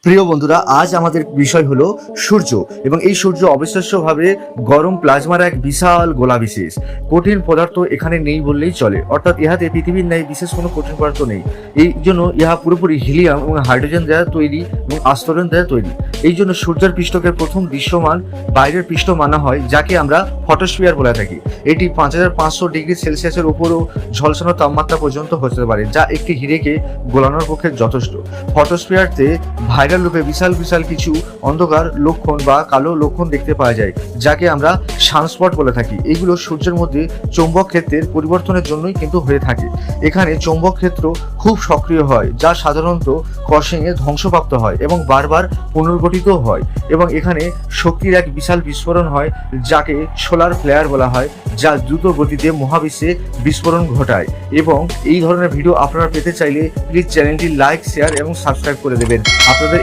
প্রিয় বন্ধুরা, আজ আমাদের বিষয় হলো সূর্য। এবং এই সূর্য অবিশ্বাস্যভাবে গরম প্লাজমার এক বিশাল গোলা বিশেষ। কঠিন পদার্থ এখানে নেই বললেই চলে, অর্থাৎ ইহাতে পৃথিবীর ন্যায় বিশেষ কোনো কঠিন পদার্থ নেই। এই জন্য ইহা পুরোপুরি হিলিয়াম এবং হাইড্রোজেন দ্বারা তৈরি এবং আস্তরণ দ্বারা তৈরি। এই জন্য সূর্যের পৃষ্ঠকে প্রথম দৃশ্যমান বাইরের পৃষ্ঠ মানা হয়, যাকে আমরা ফটোস্ফিয়ার বলে থাকি। এটি 5500 ডিগ্রি সেলসিয়াসের উপরও ঝলসানো তাপমাত্রা পর্যন্ত হতে পারে, যা একটি হিরেকে গোলানোর পক্ষে যথেষ্ট। ফটোস্ফিয়ারতে ভাইরাল রূপে বিশাল বিশাল কিছু অন্ধকার লক্ষণ বা কালো লক্ষণ দেখতে পাওয়া যায়, যাকে আমরা সানস্পট বলে থাকি। এগুলো সূর্যের মধ্যে চৌম্বক ক্ষেত্রের পরিবর্তনের জন্যই কিন্তু হয়ে থাকে। এখানে চৌম্বক ক্ষেত্র খুব সক্রিয় হয়, যা সাধারণত ক্রসিংয়ে ধ্বংসপ্রাপ্ত হয় এবং বারবার পুনর্গঠিত হয়। এবং এখানে শক্তির এক বিশাল বিস্ফোরণ হয়, যাকে সোলার ফ্লেয়ার বলা হয়, যা দ্রুত গতিতে মহাবিশ্বে বিস্ফোরণ ঘটায়। এবং এই ধরনের ভিডিও আপনারা পেতে চাইলে প্লিজ চ্যানেলটি লাইক, শেয়ার এবং সাবস্ক্রাইব করে দেবেন। আপনাদের